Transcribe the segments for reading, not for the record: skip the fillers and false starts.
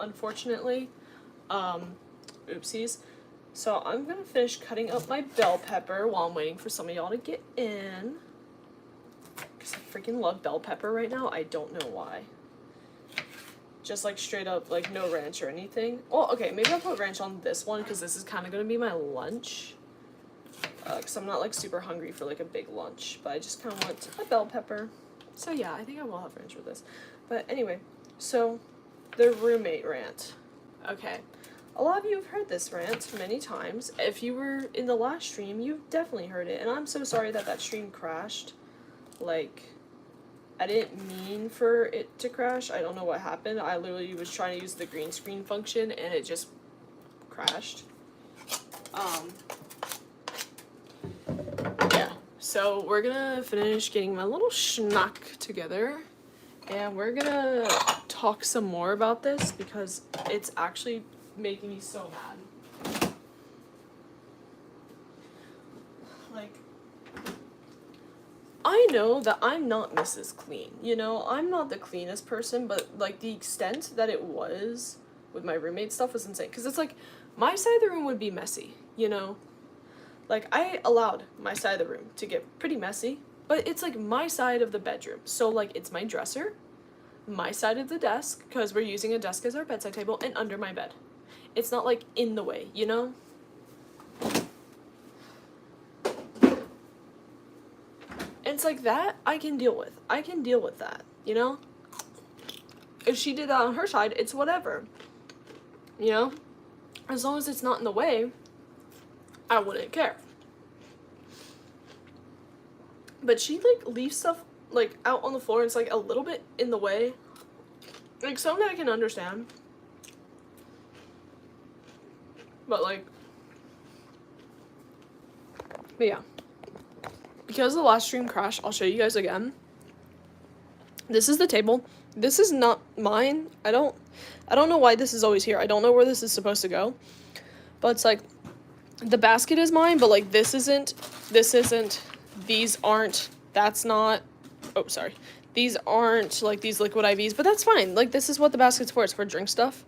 unfortunately. Oopsies. So I'm gonna finish cutting up my bell pepper while I'm waiting for some of y'all to get in. Because I freaking love bell pepper right now. I don't know why. Just like straight up, like no ranch or anything. Well, okay, maybe I'll put ranch on this one because this is kind of gonna be my lunch. Because I'm not like super hungry for like a big lunch, but I just kind of want a bell pepper. So yeah, I think I will have ranch with this. But anyway, so the roommate rant. Okay, a lot of you have heard this rant many times. If you were in the last stream, you've definitely heard it, and I'm so sorry that that stream crashed. Like, I didn't mean for it to crash. I don't know what happened. I literally was trying to use the green screen function, and it just crashed. Yeah, so we're gonna finish getting my little schnock together, and we're gonna talk some more about this because it's actually making me so mad. Like, I know that I'm not Mrs. Clean, you know, I'm not the cleanest person, but like the extent that it was with my roommate stuff was insane, because it's like, my side of the room would be messy, you know? Like, I allowed my side of the room to get pretty messy, but it's like my side of the bedroom. So like, it's my dresser, my side of the desk, because we're using a desk as our bedside table, and under my bed. It's not like in the way, you know? And it's like that I can deal with. I can deal with that, you know? If she did that on her side, it's whatever. You know? As long as it's not in the way, I wouldn't care. But she, like, leaves stuff, like, out on the floor, and it's, like, a little bit in the way. Like, something I can understand. But, like... But, yeah. Because the last stream crashed, I'll show you guys again. This is the table. This is not mine. I don't know why this is always here. I don't know where this is supposed to go. But it's, like... The basket is mine, but, like, this isn't, these aren't, that's not, oh, sorry. These aren't, like, these liquid IVs, but that's fine. Like, this is what the basket's for. It's for drink stuff.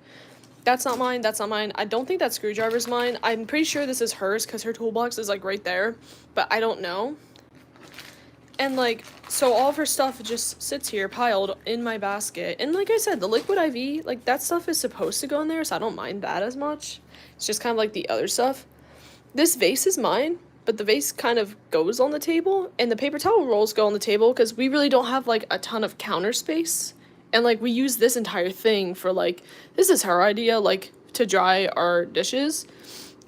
That's not mine. That's not mine. I don't think that screwdriver's mine. I'm pretty sure this is hers because her toolbox is, like, right there, but I don't know. And, like, so all of her stuff just sits here piled in my basket. And, like I said, the liquid IV, like, that stuff is supposed to go in there, so I don't mind that as much. It's just kind of like the other stuff. This vase is mine, but the vase kind of goes on the table, and the paper towel rolls go on the table because we really don't have, like, a ton of counter space. And, like, we use this entire thing for, like, this is her idea, like, to dry our dishes.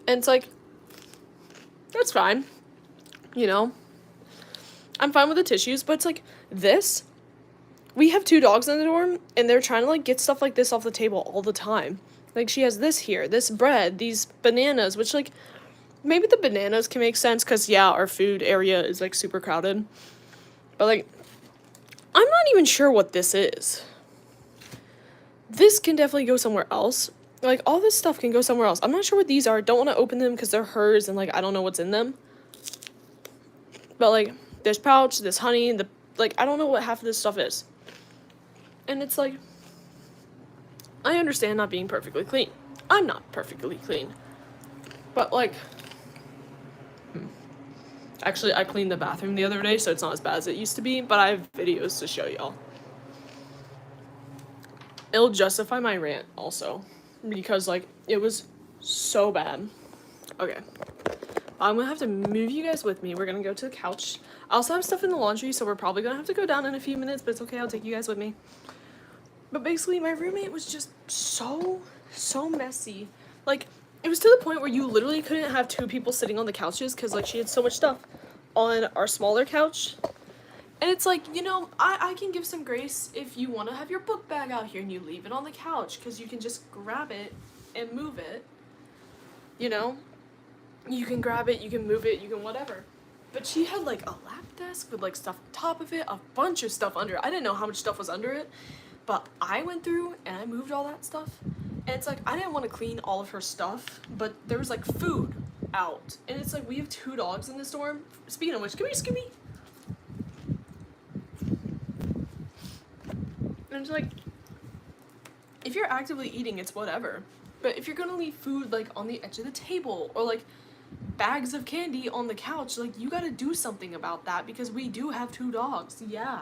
And it's like, that's fine, you know? I'm fine with the tissues, but it's like, this, we have 2 dogs in the dorm, and they're trying to, like, get stuff like this off the table all the time. Like, she has this here, this bread, these bananas, which, like... Maybe the bananas can make sense because, yeah, our food area is, like, super crowded. But, like, I'm not even sure what this is. This can definitely go somewhere else. Like, all this stuff can go somewhere else. I'm not sure what these are. Don't want to open them because they're hers and, like, I don't know what's in them. But, like, there's pouch, this honey, like, I don't know what half of this stuff is. And it's, like, I understand not being perfectly clean. I'm not perfectly clean. But, like... Actually, I cleaned the bathroom the other day, so it's not as bad as it used to be, but I have videos to show y'all. It'll justify my rant, also, because, like, it was so bad. Okay. I'm gonna have to move you guys with me. We're gonna go to the couch. I also have stuff in the laundry, so we're probably gonna have to go down in a few minutes, but it's okay, I'll take you guys with me. But basically, my roommate was just so messy. Like... It was to the point where you literally couldn't have 2 people sitting on the couches because, like, she had so much stuff on our smaller couch. And it's like, you know, I can give some grace if you want to have your book bag out here and you leave it on the couch because you can just grab it and move it. You know? You can grab it, you can move it, you can whatever. But she had, like, a lap desk with, like, stuff on top of it, a bunch of stuff under it. I didn't know how much stuff was under it, but I went through and I moved all that stuff. And it's like, I didn't want to clean all of her stuff, but there was, like, food out. And it's like, we have 2 dogs in this dorm. Speaking of which, come here, Scooby. And it's like, if you're actively eating, it's whatever. But if you're gonna leave food, like, on the edge of the table, or, like, bags of candy on the couch, like, you gotta do something about that, because we do have 2 dogs, yeah.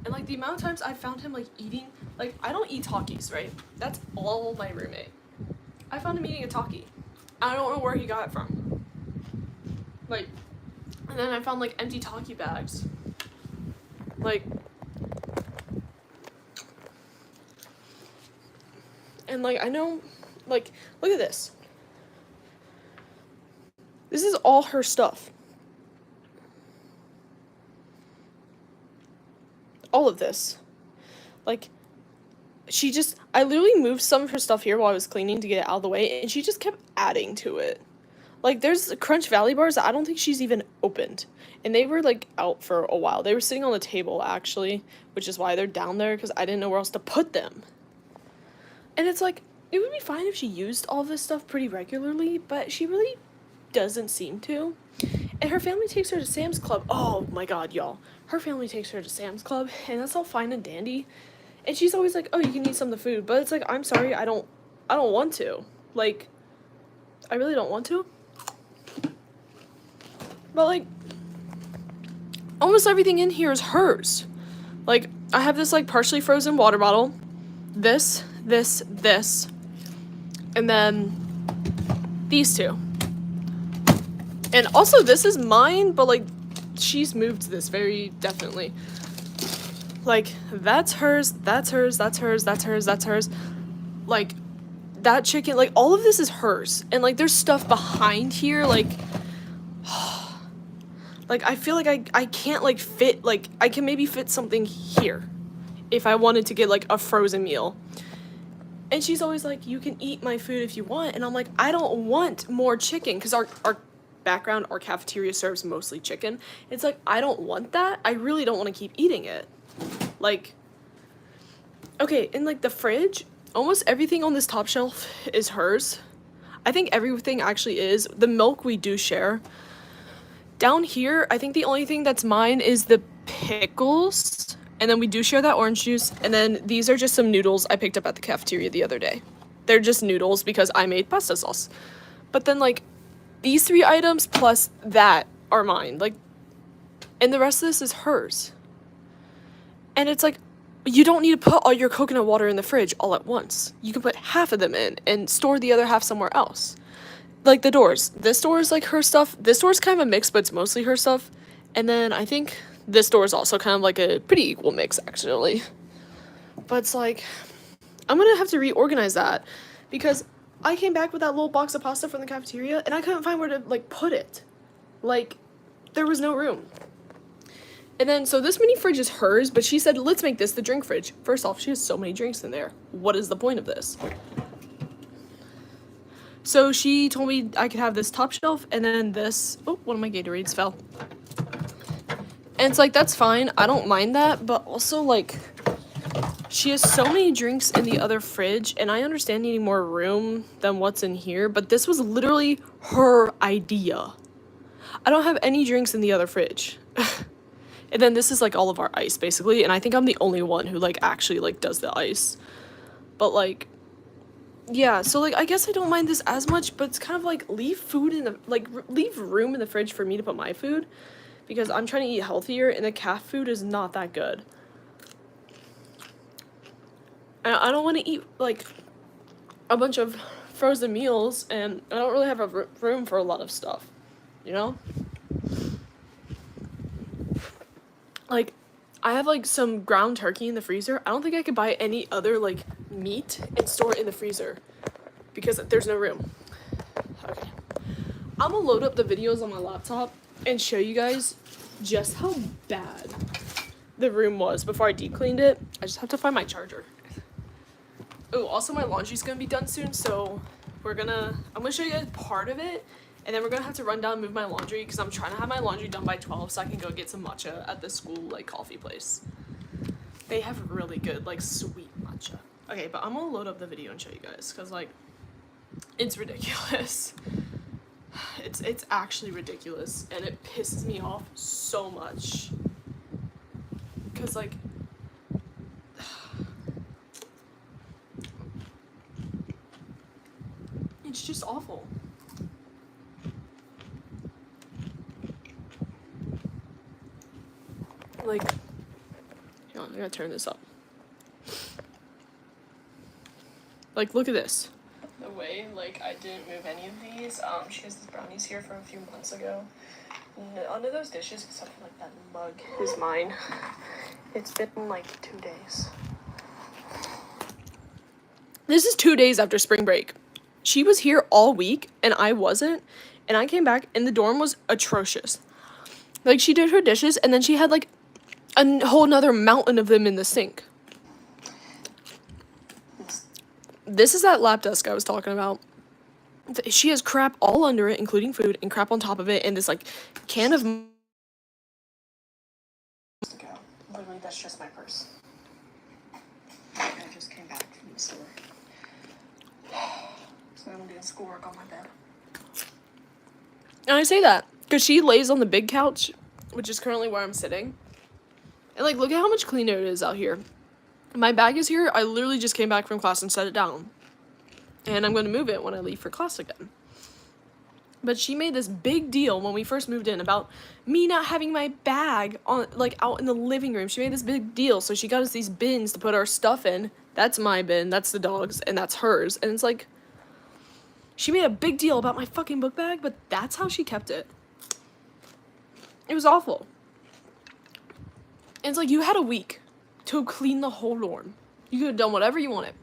And, like, the amount of times I found him, like, eating, like, I don't eat Takis, right? That's all my roommate. I found him eating a Taki. I don't know where he got it from. Like, and then I found, like, empty Taki bags. Like, and, like, I know, like, look at this. This is all her stuff. All of this. Like, I literally moved some of her stuff here while I was cleaning to get it out of the way, and she just kept adding to it. Like, there's Crunch Valley bars that I don't think she's even opened. And they were, like, out for a while. They were sitting on the table, actually, which is why they're down there, because I didn't know where else to put them. And it's like, it would be fine if she used all this stuff pretty regularly, but she really doesn't seem to. And her family takes her to Sam's Club. Oh my god, y'all. Her family takes her to Sam's Club, and that's all fine and dandy. And she's always like, oh, you can eat some of the food. But it's like, I'm sorry, I don't want to. Like, I really don't want to. But, like, almost everything in here is hers. Like, I have this, like, partially frozen water bottle. This. And then these 2. And also, this is mine, but, like, she's moved this very definitely. Like, that's hers, that's hers, that's hers, that's hers, that's hers. Like, that chicken, like, all of this is hers. And, like, there's stuff behind here, like, like, I feel like I can't, like, fit, like, I can maybe fit something here if I wanted to get, like, a frozen meal. And she's always like, you can eat my food if you want. And I'm like, I don't want more chicken, because our background, our cafeteria serves mostly chicken. It's like, I don't want that. I really don't want to keep eating it. Like, okay, in, like, the fridge, almost everything on this top shelf is hers. I think everything actually is. The milk we do share. Down here, I think the only thing that's mine is the pickles. And then we do share that orange juice. And then these are just some noodles I picked up at the cafeteria the other day. They're just noodles because I made pasta sauce. But then, like, these 3 items plus that are mine. Like, and the rest of this is hers. And it's like, you don't need to put all your coconut water in the fridge all at once. You can put half of them in and store the other half somewhere else. Like, the doors. This door is, like, her stuff. This door is kind of a mix, but it's mostly her stuff. And then I think this door is also kind of, like, a pretty equal mix, actually. But it's like, I'm gonna have to reorganize that. Because I came back with that little box of pasta from the cafeteria, and I couldn't find where to, like, put it. Like, there was no room. And then, so this mini fridge is hers, but she said, let's make this the drink fridge. First off, she has so many drinks in there. What is the point of this? So she told me I could have this top shelf, and then this, oh, one of my Gatorades fell. And it's like, that's fine, I don't mind that, but also, like, she has so many drinks in the other fridge, and I understand needing more room than what's in here, but this was literally her idea. I don't have any drinks in the other fridge. And then this is, like, all of our ice, basically, and I think I'm the only one who, like, actually, like, does the ice. But, like, yeah, so, like, I guess I don't mind this as much, but it's kind of like, leave food in the, like, leave room in the fridge for me to put my food, because I'm trying to eat healthier, and the calf food is not that good. And I don't want to eat, like, a bunch of frozen meals, and I don't really have a room for a lot of stuff, you know? Like, I have, like, some ground turkey in the freezer. I don't think I could buy any other, like, meat and store it in the freezer because there's no room. Okay. I'm gonna load up the videos on my laptop and show you guys just how bad the room was before I deep cleaned it. I just have to find my charger. Oh, also my laundry's gonna be done soon, so I'm gonna show you guys part of it. And then we're gonna have to run down and move my laundry because I'm trying to have my laundry done by 12 so I can go get some matcha at the school, like, coffee place. They have really good, like, sweet matcha. Okay, but I'm gonna load up the video and show you guys because, like, it's ridiculous. It's actually ridiculous, and it pisses me off so much. Because, like, just awful. Like, hang on, I gotta turn this up. Like, look at this. The way, like, I didn't move any of these. She has these brownies here from a few months ago. None of those dishes, except for, like, that mug, is mine. It's been, like, 2 days. This is 2 days after spring break. She was here all week, and I wasn't. And I came back, and the dorm was atrocious. Like, she did her dishes, and then she had, like, a whole nother mountain of them in the sink. This is that lap desk I was talking about. She has crap all under it, including food, and crap on top of it, and this, like, can of... Literally, that's just my purse. I just came back from the store. So I'm doing schoolwork on my bed. And I say that because she lays on the big couch, which is currently where I'm sitting. And, like, look at how much cleaner it is out here. My bag is here. I literally just came back from class and set it down. And I'm going to move it when I leave for class again. But she made this big deal when we first moved in about me not having my bag on, like, out in the living room. She made this big deal. So she got us these bins to put our stuff in. That's my bin. That's the dog's. And that's hers. And it's like, she made a big deal about my fucking book bag, but that's how she kept it. It was awful. And it's like, you had a week to clean the whole dorm. You could have done whatever you wanted.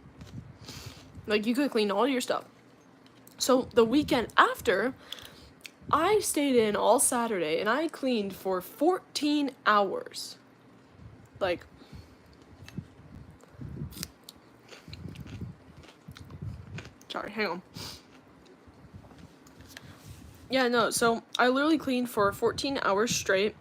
Like, you could clean all your stuff. So, the weekend after, I stayed in all Saturday, and I cleaned for 14 hours. Like, sorry, hang on. Yeah, no, so I literally cleaned for 14 hours straight.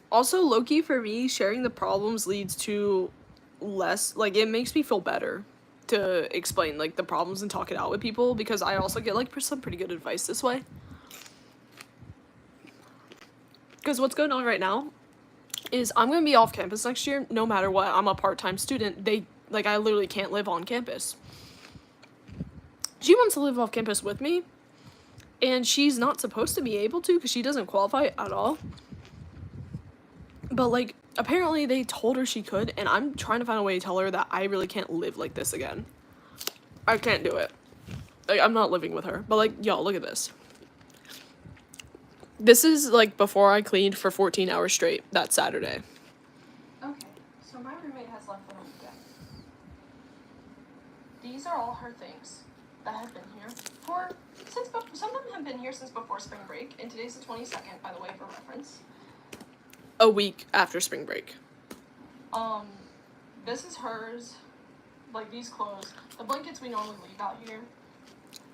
Also, low-key for me, sharing the problems leads to less, like, it makes me feel better to explain, like, the problems and talk it out with people, because I also get, like, some pretty good advice this way. Because what's going on right now is I'm going to be off campus next year, no matter what. I'm a part-time student. I literally can't live on campus. She wants to live off campus with me, and she's not supposed to be able to because she doesn't qualify at all. But, like, apparently they told her she could, and I'm trying to find a way to tell her that I really can't live like this again. I can't do it. Like, I'm not living with her. But, like, y'all, look at this. This is, like, before I cleaned for 14 hours straight that Saturday. Okay, so my roommate has left for the weekend. These are all her things that have been here some of them have been here since before spring break, and today's the 22nd, by the way, for reference. A week after spring break. This is hers. Like, these clothes. The blankets we normally leave out here.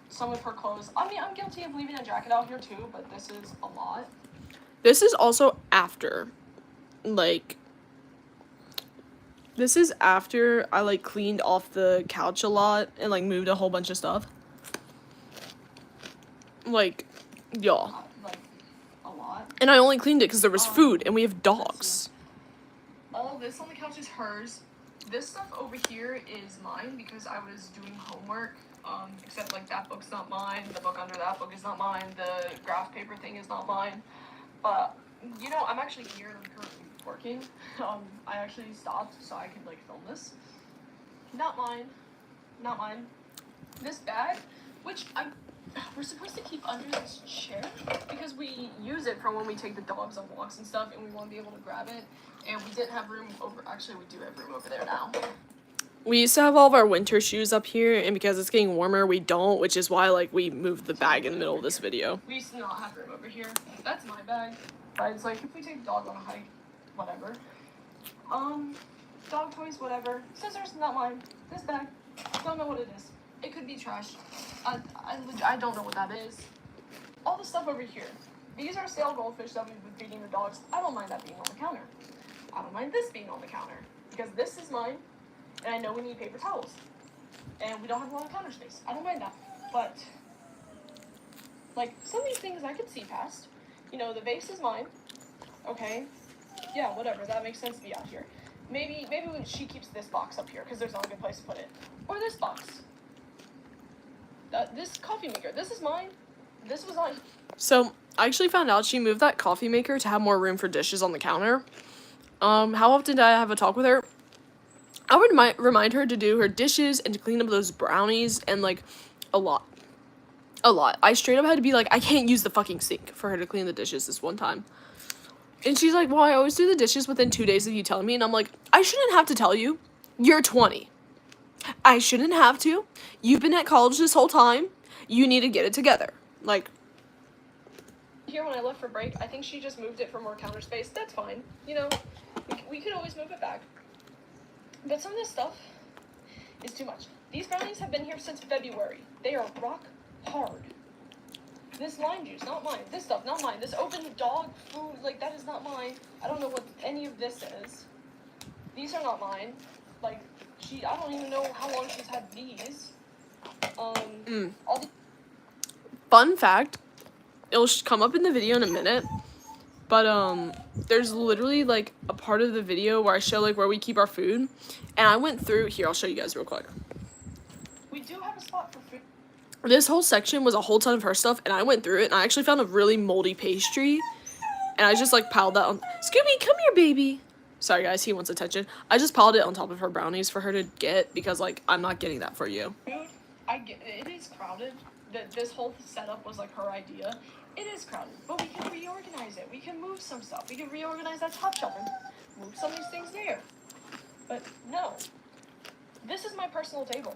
Some of her clothes. I mean, I'm guilty of leaving a jacket out here too, but this is a lot. This is also after, like, this is after I, like, cleaned off the couch a lot and, like, moved a whole bunch of stuff. Like, y'all. Like, a lot. And I only cleaned it because there was food, and we have dogs. All this on the couch is hers. This stuff over here is mine because I was doing homework. Except, like, that book's not mine. The book under that book is not mine. The graph paper thing is not mine. But, you know, I'm actually here and I'm currently working. I actually stopped so I could, like, film this. Not mine. Not mine. This bag, which we're supposed to keep under this chair because we use it for when we take the dogs on walks and stuff, and we want to be able to grab it. And we didn't have room over. Actually, we do have room over there now. We used to have all of our winter shoes up here, and because it's getting warmer, we don't, which is why, like, we moved the bag in the middle of this video. We used to not have room over here. That's my bag. But it's like, if we take the dog on a hike, whatever. Dog toys, whatever. Scissors, not mine. This bag, don't know what it is. It could be trash. I don't know what that is. All the stuff over here. These are stale goldfish that we've been feeding the dogs. I don't mind that being on the counter. I don't mind this being on the counter. Because this is mine, and I know we need paper towels. And we don't have a lot of counter space. I don't mind that. But, like, some of these things I could see past. You know, the vase is mine. Okay. Yeah, whatever. That makes sense to be out here. Maybe when she keeps this box up here, because there's not a good place to put it. Or this box. This coffee maker, this is mine. This was on. So, I actually found out she moved that coffee maker to have more room for dishes on the counter. How often did I have a talk with her? I would remind her to do her dishes and to clean up those brownies and, like, a lot. A lot. I straight up had to be like, I can't use the fucking sink for her to clean the dishes this one time. And she's like, well, I always do the dishes within 2 days of you telling me. And I'm like, I shouldn't have to tell you. You're 20. I shouldn't have to. You've been at college this whole time. You need to get it together. Like, here when I left for break, I think she just moved it for more counter space. That's fine. You know, we could always move it back. But some of this stuff is too much. These brownies have been here since February. They are rock hard. This lime juice, not mine. This stuff, not mine. This open dog food, like, that is not mine. I don't know what any of this is. These are not mine. Like, I don't even know how long she's had these. Fun fact, it'll come up in the video in a minute, but, there's literally, like, a part of the video where I show, like, where we keep our food, and I went through, here, I'll show you guys real quick. We do have a spot for food. This whole section was a whole ton of her stuff, and I went through it, and I actually found a really moldy pastry, and I just, like, piled that on. Scooby, come here, baby. Sorry, guys, he wants attention. I just piled it on top of her brownies for her to get, because, like, I'm not getting that for you. Dude, I get it. It is crowded. This whole setup was, like, her idea. It is crowded, but we can reorganize it. We can move some stuff. We can reorganize that top shelf and move some of these things there. But, no. This is my personal table.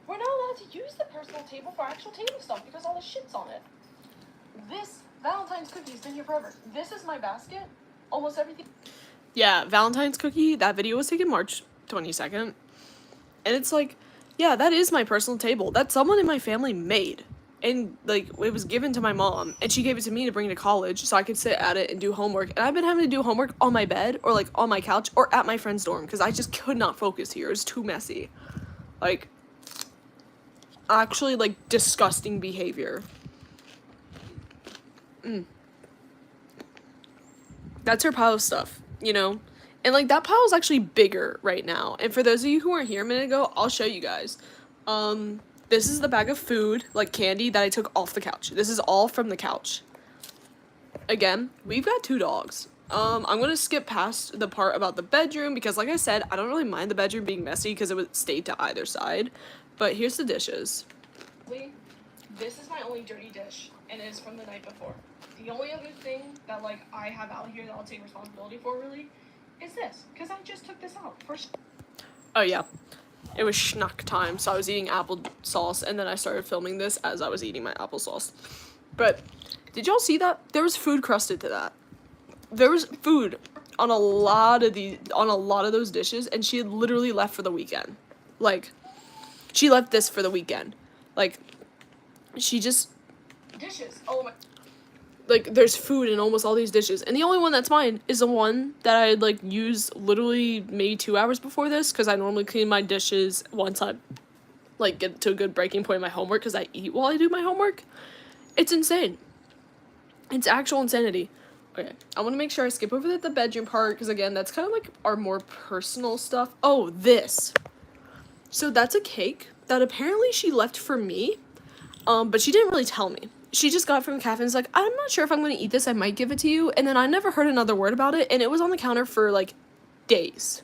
We're not allowed to use the personal table for actual table stuff because all the shit's on it. This Valentine's cookie's been here forever. This is my basket. Almost everything. Yeah, Valentine's cookie, that video was taken March 22nd. And it's like, yeah, that is my personal table. That someone in my family made. And, like, it was given to my mom. And she gave it to me to bring to college so I could sit at it and do homework. And I've been having to do homework on my bed or, like, on my couch or at my friend's dorm because I just could not focus here. It was too messy. Like, actually, like, disgusting behavior. That's her pile of stuff, you know? And, like, that pile is actually bigger right now. And for those of you who weren't here a minute ago, I'll show you guys. This is the bag of food, like candy, that I took off the couch. This is all from the couch. Again, we've got 2 dogs. I'm gonna skip past the part about the bedroom because, like I said, I don't really mind the bedroom being messy because it would stay to either side. But here's the dishes. This is my only dirty dish, and it is from the night before. The only other thing that, like, I have out here that I'll take responsibility for, really, is this. Because I just took this out. Oh, yeah. It was schnuck time, so I was eating applesauce, and then I started filming this as I was eating my applesauce. But, did y'all see that? There was food crusted to that. There was food on a lot of those dishes, and she had literally left for the weekend. Like, she left this for the weekend. Like, she just... Dishes. Oh my... Like, there's food in almost all these dishes. And the only one that's mine is the one that I, like, use literally maybe 2 hours before this. Because I normally clean my dishes once I, like, get to a good breaking point in my homework. Because I eat while I do my homework. It's insane. It's actual insanity. Okay, I want to make sure I skip over the bedroom part. Because, again, that's kind of, like, our more personal stuff. Oh, this. So, that's a cake that apparently she left for me. But she didn't really tell me. She just got it from the cafe and was like, I'm not sure if I'm going to eat this. I might give it to you. And then I never heard another word about it. And it was on the counter for, like, days.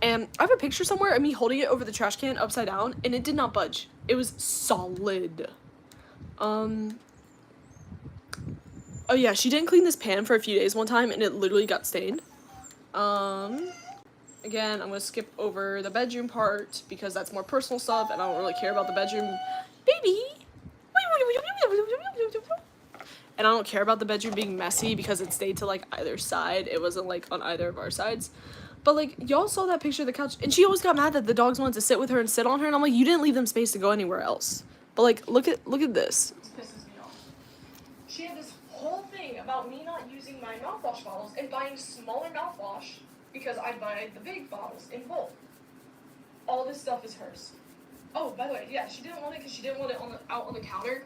And I have a picture somewhere of me holding it over the trash can upside down. And it did not budge. It was solid. Oh, yeah. She didn't clean this pan for a few days one time. And it literally got stained. Again, I'm going to skip over the bedroom part. Because that's more personal stuff. And I don't really care about the bedroom. Baby! And I don't care about the bedroom being messy because it stayed to, like, either side. It wasn't, like, on either of our sides. But, like, y'all saw that picture of the couch. And she always got mad that the dogs wanted to sit with her and sit on her. And I'm like, you didn't leave them space to go anywhere else. But, like, look at this. This pisses me off. She had this whole thing about me not using my mouthwash bottles and buying smaller mouthwash because I buy the big bottles in bulk. All this stuff is hers. Oh, by the way, yeah, she didn't want it because she didn't want it out on the counter.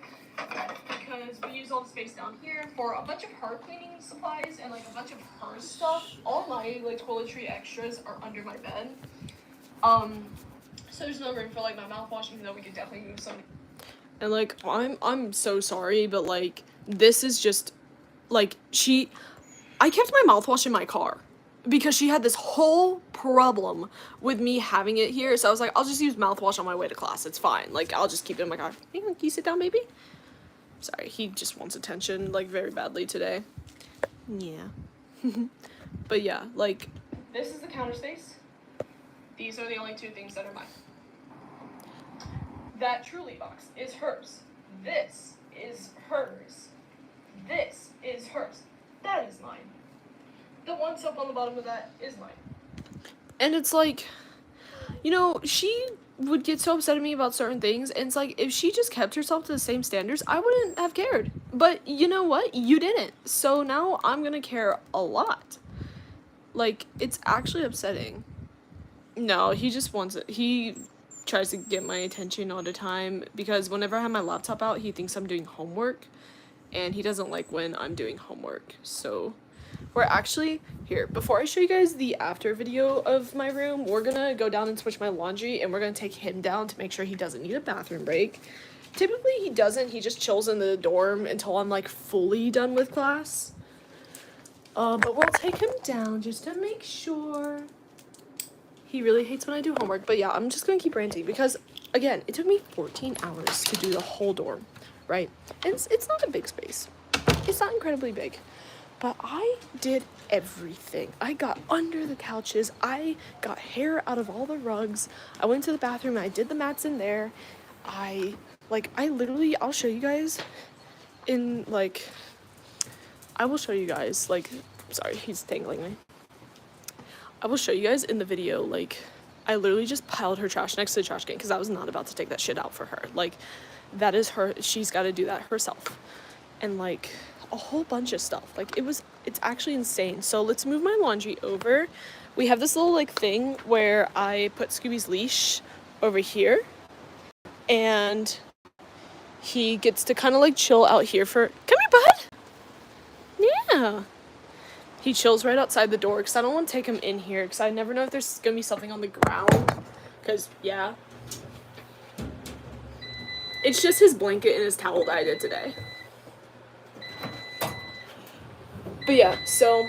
Because we use all the space down here for a bunch of her cleaning supplies and, like, a bunch of her stuff. All my, like, toiletry extras are under my bed. So there's no room for, like, my mouthwash, even though we could definitely move some. And, like, I'm so sorry, but, like, this is just, like, I kept my mouthwash in my car because she had this whole problem with me having it here. So I was like, I'll just use mouthwash on my way to class. It's fine. Like, I'll just keep it in my car. Hey, can you sit down, baby? Sorry, he just wants attention, like, very badly today. Yeah. But yeah, like, this is the counter space. These are the only two things that are mine. That Truly box is hers. This is hers. This is hers. That is mine. The one soap on the bottom of that is mine. And it's like, you know, she would get so upset at me about certain things, and it's like, if she just kept herself to the same standards, I wouldn't have cared. But you know what? You didn't. So now I'm gonna care a lot. Like, it's actually upsetting. No, he just wants it. He tries to get my attention all the time because whenever I have my laptop out, he thinks I'm doing homework, and he doesn't like when I'm doing homework. So we're actually here. Before I show you guys the after video of my room, we're gonna go down and switch my laundry, and we're gonna take him down to make sure he doesn't need a bathroom break. Typically he doesn't. He just chills in the dorm until I'm like fully done with class. But we'll take him down just to make sure. He really hates when I do homework, but yeah, I'm just gonna keep ranting because, again, it took me 14 hours to do the whole dorm, right? And it's not a big space. It's not incredibly big, but I did everything. I got under the couches. I got hair out of all the rugs. I went to the bathroom and I did the mats in there. I'll show you guys in, like, I will show you guys, like, sorry, he's tangling me. I will show you guys in the video, like, I literally just piled her trash next to the trash can because I was not about to take that shit out for her. Like, that is her, she's got to do that herself. And, like, a whole bunch of stuff. Like, it's actually insane. So let's move my laundry over. We have this little, like, thing where I put Scooby's leash over here. And he gets to kind of, like, chill out here for, come here, bud. Yeah. He chills right outside the door because I don't want to take him in here because I never know if there's going to be something on the ground. Because, yeah. It's just his blanket and his towel that I did today. But yeah, so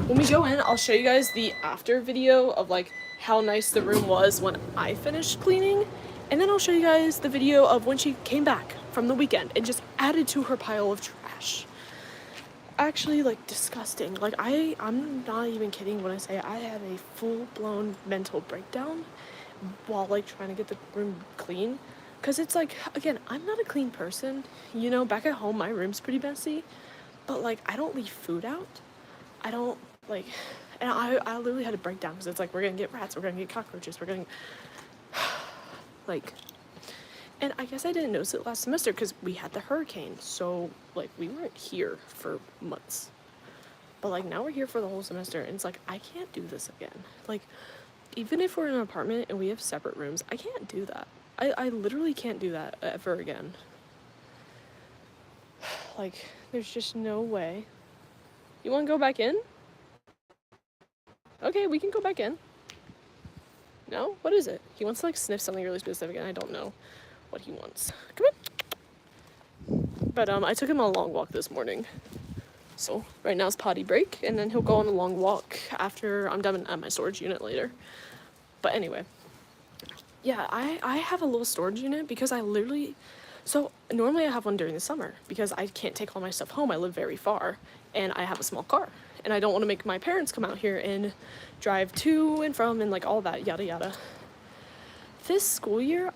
when we go in, I'll show you guys the after video of, like, how nice the room was when I finished cleaning. And then I'll show you guys the video of when she came back from the weekend and just added to her pile of trash. Actually, like, disgusting. Like, I'm not even kidding when I say I had a full-blown mental breakdown while, like, trying to get the room clean. Because it's like, again, I'm not a clean person. You know, back at home, my room's pretty messy. But, like, I don't leave food out. I don't, like, and I literally had to break down because it's like, we're gonna get rats, we're gonna get cockroaches, we're gonna, like, and I guess I didn't notice it last semester because we had the hurricane, so, like, we weren't here for months. But, like, now we're here for the whole semester, and it's like, I can't do this again. Like, even if we're in an apartment and we have separate rooms, I can't do that. I literally can't do that ever again. Like, there's just no way. You want to go back in? Okay, we can go back in. No? What is it? He wants to, like, sniff something really specific, and I don't know what he wants. Come on. But I took him on a long walk this morning. So right now is potty break, and then he'll go on a long walk after I'm done at my storage unit later. But anyway, yeah, I have a little storage unit because I literally, so normally I have one during the summer because I can't take all my stuff home. I live very far, and I have a small car, and I don't want to make my parents come out here and drive to and from and, like, all that yada yada. This school year,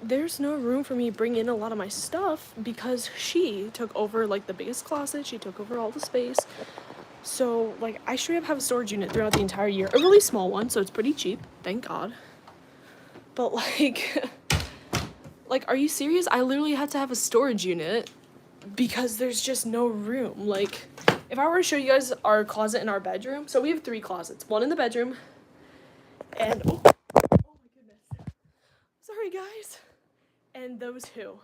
there's no room for me to bring in a lot of my stuff because she took over, like, the biggest closet. She took over all the space. So, like, I straight up have a storage unit throughout the entire year. A really small one, so it's pretty cheap. Thank God. But, like, like, are you serious? I literally had to have a storage unit because there's just no room. Like, if I were to show you guys our closet in our bedroom, so we have 3 closets. One in the bedroom, and, oh my goodness. Sorry, guys. And those 2.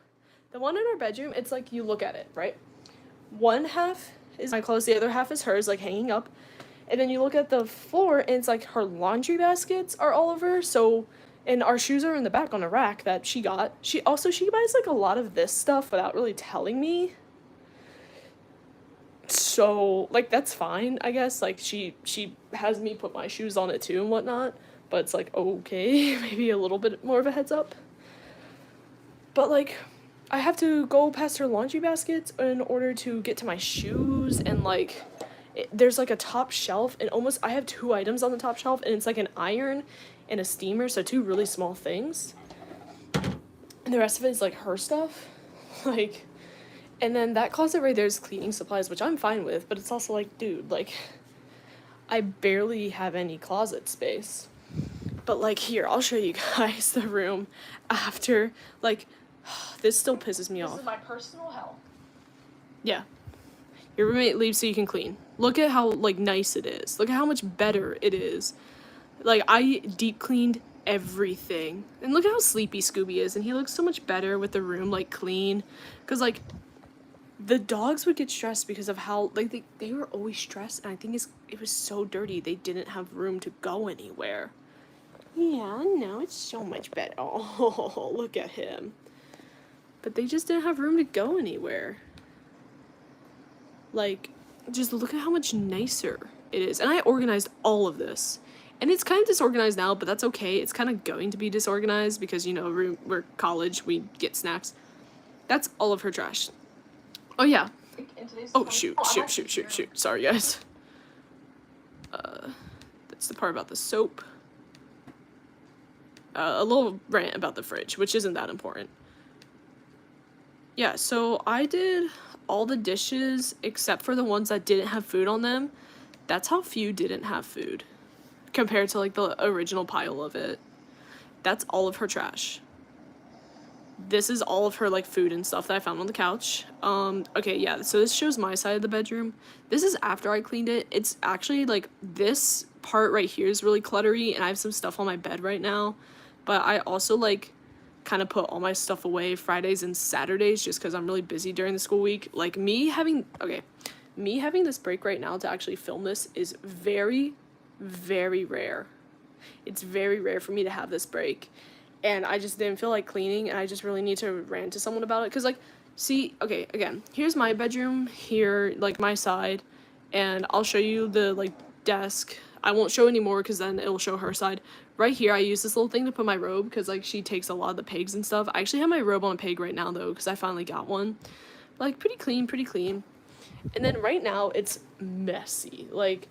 The one in our bedroom, it's like you look at it, right? One half is my clothes, the other half is hers, like, hanging up. And then you look at the floor, and it's like her laundry baskets are all over, so And our shoes are in the back on a rack that she got. She buys like a lot of this stuff without really telling me. So, like, that's fine, I guess. Like, she has me put my shoes on it too and whatnot. But it's like, okay, maybe a little bit more of a heads up. But, like, I have to go past her laundry baskets in order to get to my shoes. And, like, there's, like, a top shelf. And I have 2 items on the top shelf. And it's, like, an iron and a steamer. So 2 really small things. And the rest of it is, like, her stuff. Like... And then that closet right there is cleaning supplies, which I'm fine with, but it's also like, dude, like, I barely have any closet space. But, like, here, I'll show you guys the room after, like, this still pisses me off. This is my personal hell. Yeah. Your roommate leaves so you can clean. Look at how, like, nice it is. Look at how much better it is. Like, I deep cleaned everything. And look at how sleepy Scooby is, and he looks so much better with the room, like, clean. Because, like... The dogs would get stressed because of how, like, they were always stressed, and I think it was so dirty, they didn't have room to go anywhere. Yeah, no, it's so much better. Oh, look at him. But they just didn't have room to go anywhere. Like, just look at how much nicer it is. And I organized all of this. And it's kind of disorganized now, but that's okay. It's kind of going to be disorganized because, you know, we're college, we get snacks. That's all of her trash. Oh, yeah. Oh, shoot. Sorry, guys. That's the part about the soap. A little rant about the fridge, which isn't that important. Yeah, so I did all the dishes except for the ones that didn't have food on them. That's how few didn't have food compared to, like, the original pile of it. That's all of her trash. This is all of her, like, food and stuff that I found on the couch. Okay, yeah, so this shows my side of the bedroom. This is after I cleaned it. It's actually, like, this part right here is really cluttery, and I have some stuff on my bed right now. But I also, like, kind of put all my stuff away Fridays and Saturdays just because I'm really busy during the school week. Like, me having this break right now to actually film this is very, very rare. It's very rare for me to have this break. And I just didn't feel like cleaning, and I just really need to rant to someone about it. Because, like, see, okay, again, here's my bedroom, here, like, my side, and I'll show you the, like, desk. I won't show anymore because then it'll show her side. Right here, I use this little thing to put my robe because, like, she takes a lot of the pegs and stuff. I actually have my robe on a peg right now, though, because I finally got one. Like, pretty clean. And then right now, it's messy. Like,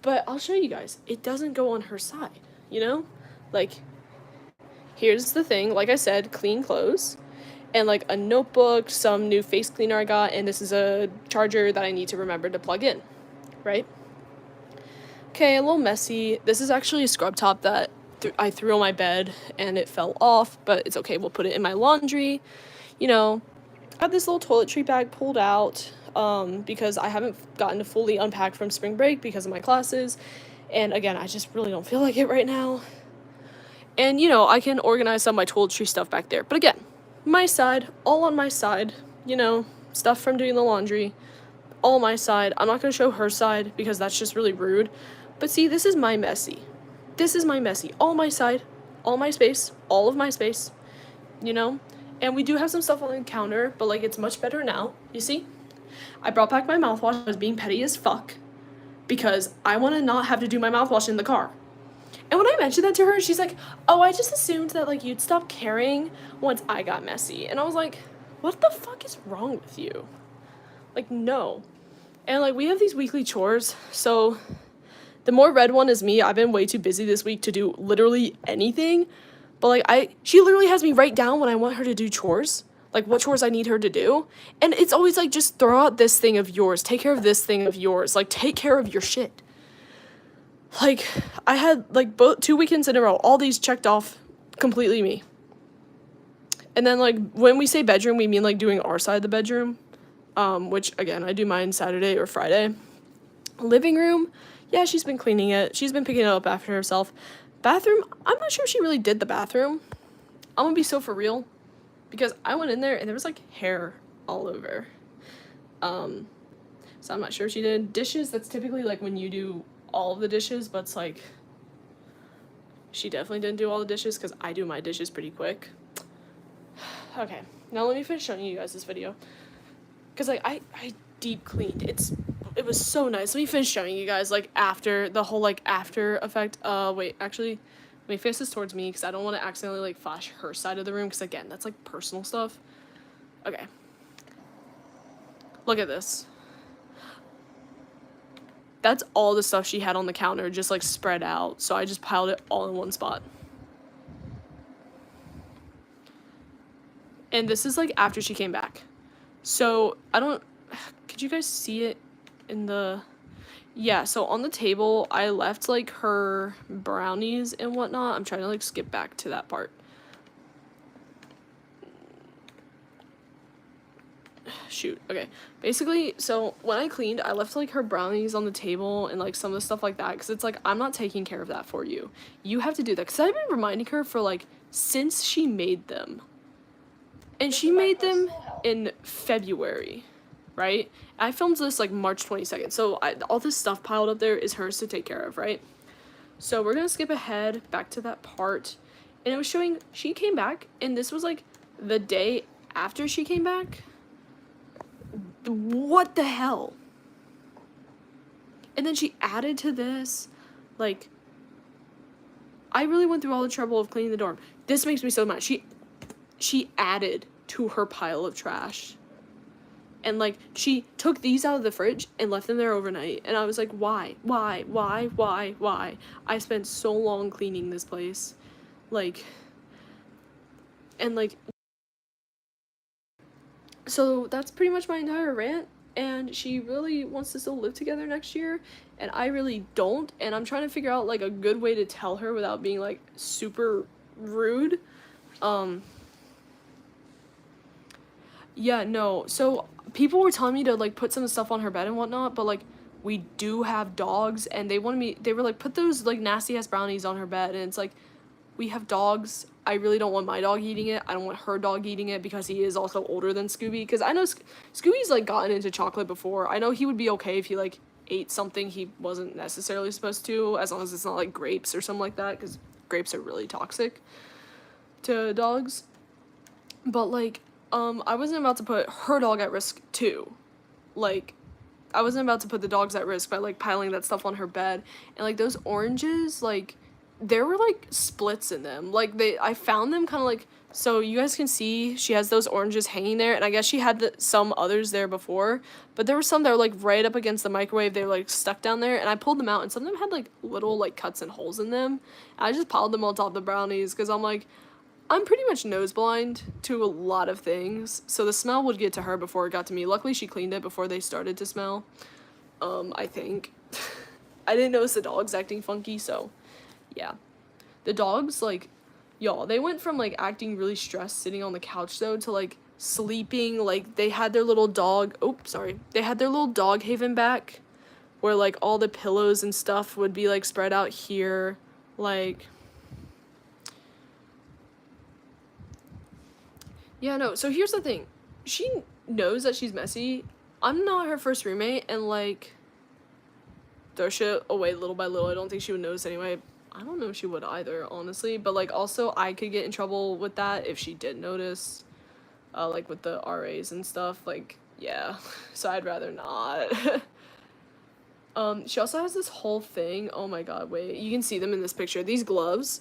but I'll show you guys. It doesn't go on her side, you know? Like... Here's the thing, like I said, clean clothes, and, like, a notebook, some new face cleaner I got, and this is a charger that I need to remember to plug in, right? Okay, a little messy. This is actually a scrub top that I threw on my bed, and it fell off, but it's okay, we'll put it in my laundry. You know, I have this little toiletry bag pulled out, because I haven't gotten to fully unpack from spring break because of my classes, and again, I just really don't feel like it right now. And, you know, I can organize some of my toiletry stuff back there. But again, my side, all on my side, you know, stuff from doing the laundry, all my side. I'm not going to show her side because that's just really rude. But see, this is my messy. All my side, all my space, all of my space, you know? And we do have some stuff on the counter, but, like, it's much better now. You see? I brought back my mouthwash. I was being petty as fuck because I want to not have to do my mouthwash in the car. And when I mentioned that to her, she's like, oh, I just assumed that, like, you'd stop caring once I got messy. And I was like, what the fuck is wrong with you? Like, no. And, like, we have these weekly chores, so the more red one is me. I've been way too busy this week to do literally anything. But, like, she literally has me write down when I want her to do chores, like, what chores I need her to do. And it's always, like, just throw out this thing of yours. Take care of this thing of yours. Like, take care of your shit. Like, I had, like, 2 weekends in a row, all these checked off, completely me. And then, like, when we say bedroom, we mean, like, doing our side of the bedroom, which, again, I do mine Saturday or Friday. Living room, yeah, she's been cleaning it. She's been picking it up after herself. Bathroom, I'm not sure she really did the bathroom. I'm gonna be so for real, because I went in there, and there was, like, hair all over. So I'm not sure if she did. Dishes, that's typically, like, when you do all of the dishes, but it's like She definitely didn't do all the dishes because I do my dishes pretty quick. Okay, now let me finish showing you guys this video. Because, like, I deep cleaned. It was so nice. Let me finish showing you guys, like, after, the whole, like, after effect. Wait, actually, let me face this towards me because I don't want to accidentally, like, flash her side of the room because, again, that's, like, personal stuff. Okay. Look at this. That's all the stuff she had on the counter, just, like, spread out. So I just piled it all in one spot. And this is, like, after she came back. So, could you guys see it in the, yeah, so on the table, I left, like, her brownies and whatnot. I'm trying to, like, skip back to that part. Shoot, okay. Basically, so when I cleaned, I left, like, her brownies on the table and, like, some of the stuff like that, because it's, like, I'm not taking care of that for you. You have to do that, because I've been reminding her for, like, since she made them. And she made them in February, right? I filmed this, like, March 22nd, so all this stuff piled up there is hers to take care of, right? So we're gonna skip ahead back to that part, and it was showing she came back, and this was, like, the day after she came back. What the hell? And then she added to this, like, I really went through all the trouble of cleaning the dorm. This makes me so mad. She added to her pile of trash. And, like, she took these out of the fridge and left them there overnight. And I was like, why? I spent so long cleaning this place. Like, and, like, so that's pretty much my entire rant. And she really wants to still live together next year. And I really don't. And I'm trying to figure out, like, a good way to tell her without being, like, super rude. Yeah, no. So people were telling me to, like, put some stuff on her bed and whatnot, but, like, we do have dogs, and they were like, put those, like, nasty ass brownies on her bed, and it's like, we have dogs. I really don't want my dog eating it. I don't want her dog eating it because he is also older than Scooby, because I know Scooby's, like, gotten into chocolate before. I know he would be okay if he, like, ate something he wasn't necessarily supposed to, as long as it's not, like, grapes or something like that, because grapes are really toxic to dogs. But, like, I wasn't about to put her dog at risk, too. Like, I wasn't about to put the dogs at risk by, like, piling that stuff on her bed. And, like, those oranges, like, there were, like, splits in them. Like, I found them kind of, like, so you guys can see she has those oranges hanging there. And I guess she had some others there before. But there were some that were, like, right up against the microwave. They were, like, stuck down there. And I pulled them out. And some of them had, like, little, like, cuts and holes in them. And I just piled them on top of the brownies because I'm, like, I'm pretty much nose blind to a lot of things, so the smell would get to her before it got to me. Luckily, she cleaned it before they started to smell, I think. I didn't notice the dogs acting funky, so, yeah. The dogs, like, y'all, they went from, like, acting really stressed sitting on the couch, though, to, like, sleeping. Like, they had their little dog, they had their little dog haven back, where, like, all the pillows and stuff would be, like, spread out here, like, yeah, no, so here's the thing. She knows that she's messy. I'm not her first roommate, and, like, throw shit away little by little. I don't think she would notice anyway. I don't know if she would either, honestly. But, like, also, I could get in trouble with that if she did notice, like, with the RAs and stuff. Like, yeah. So I'd rather not. She also has this whole thing. Oh, my God, wait. You can see them in this picture. These gloves.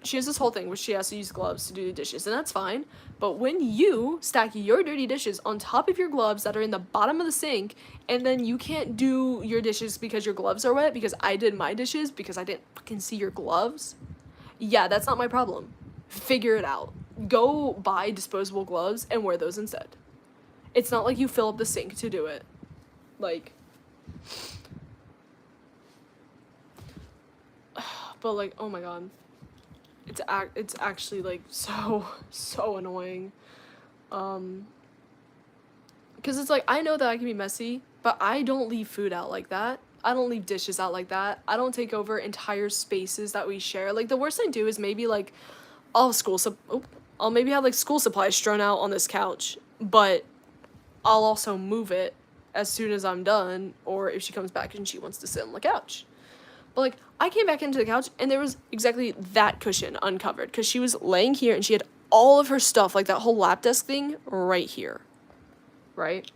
She has this whole thing where she has to use gloves to do the dishes, and that's fine. But when you stack your dirty dishes on top of your gloves that are in the bottom of the sink, and then you can't do your dishes because your gloves are wet, because I did my dishes because I didn't fucking see your gloves, yeah, that's not my problem. Figure it out. Go buy disposable gloves and wear those instead. It's not like you fill up the sink to do it. Like, but, like, oh my God. It's actually, like, so annoying. Because it's like, I know that I can be messy, but I don't leave food out like that. I don't leave dishes out like that. I don't take over entire spaces that we share. Like, the worst I do is maybe, like, I'll maybe have, like, school supplies strewn out on this couch, but I'll also move it as soon as I'm done, or if she comes back and she wants to sit on the couch. But, like, I came back into the couch, and there was exactly that cushion uncovered, because she was laying here, and she had all of her stuff, like, that whole lap desk thing right here, right?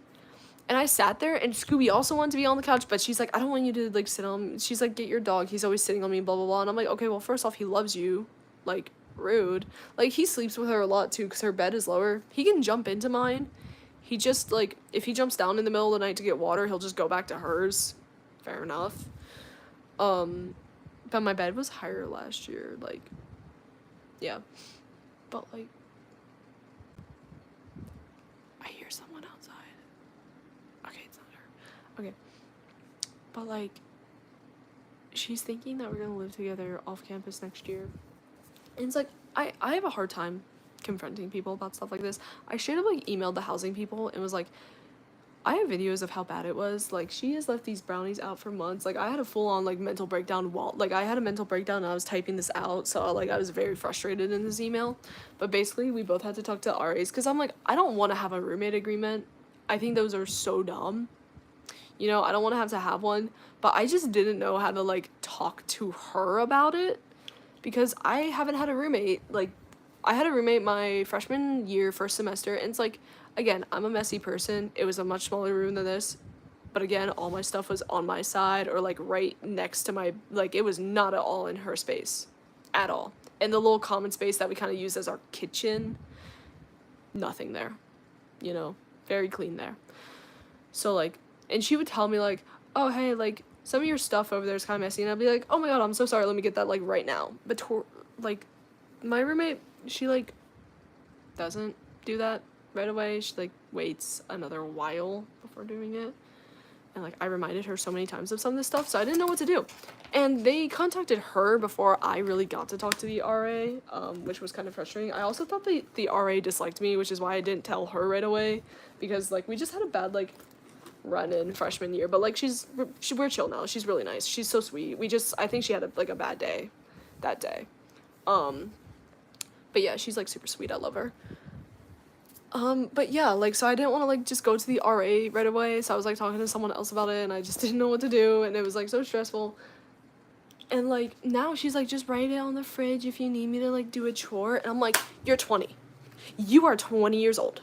And I sat there, and Scooby also wanted to be on the couch, but she's like, I don't want you to, like, sit on, she's like, get your dog, he's always sitting on me, blah, blah, blah, and I'm like, okay, well, first off, he loves you, like, rude. Like, he sleeps with her a lot, too, because her bed is lower. He can jump into mine. He just, like, if he jumps down in the middle of the night to get water, he'll just go back to hers. Fair enough. But my bed was higher last year, like, yeah. But, like, I hear someone outside. Okay, it's not her. Okay. But, like, she's thinking that we're gonna live together off campus next year. And it's like, I have a hard time confronting people about stuff like this. I should have, like, emailed the housing people and was like, I have videos of how bad it was. Like, she has left these brownies out for months. Like, I had a full-on, like, mental breakdown like, I had a mental breakdown and I was typing this out, so, like, I was very frustrated in this email. But basically, we both had to talk to RAs, because I'm like, I don't want to have a roommate agreement. I think those are so dumb. You know, I don't want to have one, but I just didn't know how to, like, talk to her about it, because I haven't had a roommate. Like, I had a roommate my freshman year, first semester, and it's like, again, I'm a messy person. It was a much smaller room than this. But again, all my stuff was on my side or, like, right next to my, like, it was not at all in her space. At all. And the little common space that we kind of use as our kitchen, nothing there. You know, very clean there. So, like, and she would tell me, like, oh, hey, like, some of your stuff over there is kind of messy. And I'd be like, oh my god, I'm so sorry. Let me get that, like, right now. But, like, my roommate, she, like, doesn't do that right away. She, like, waits another while before doing it. And, like, I reminded her so many times of some of this stuff, so I didn't know what to do. And they contacted her before I really got to talk to the RA, which was kind of frustrating. I also thought the RA disliked me, which is why I didn't tell her right away. Because, like, we just had a bad, like, run in freshman year. But, like, we're chill now. She's really nice. She's so sweet. I think she had, a bad day that day. But yeah, she's, like, super sweet. I love her. But yeah, like, so I didn't want to, like, just go to the RA right away, so I was, like, talking to someone else about it, and I just didn't know what to do, and it was, like, so stressful. And, like, now she's, like, just write it on the fridge if you need me to, like, do a chore, and I'm like, you're 20. You are 20 years old.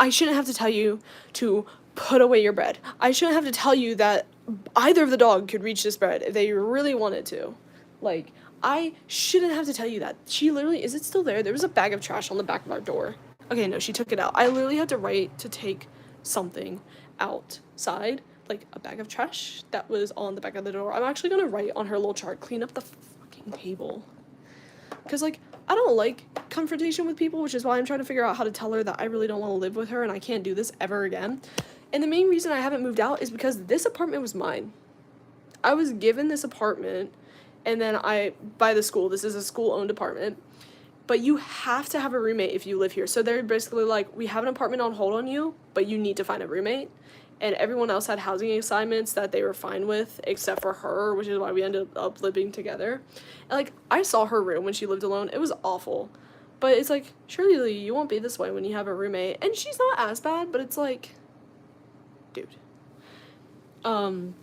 I shouldn't have to tell you to put away your bread. I shouldn't have to tell you that either of the dog could reach this bread if they really wanted to. Like, I shouldn't have to tell you that. She literally, is it still there? There was a bag of trash on the back of our door. Okay, no, she took it out. I literally had to write to take something outside, like a bag of trash that was on the back of the door. I'm actually gonna write on her little chart, clean up the fucking table. Because, like, I don't like confrontation with people, which is why I'm trying to figure out how to tell her that I really don't want to live with her and I can't do this ever again. And the main reason I haven't moved out is because this apartment was mine. I was given this apartment, and then by the school, this is a school-owned apartment. But you have to have a roommate if you live here. So they're basically like, we have an apartment on hold on you, but you need to find a roommate. And everyone else had housing assignments that they were fine with, except for her, which is why we ended up living together. And, like, I saw her room when she lived alone. It was awful. But it's like, surely you won't be this way when you have a roommate. And she's not as bad, but it's like, dude. And,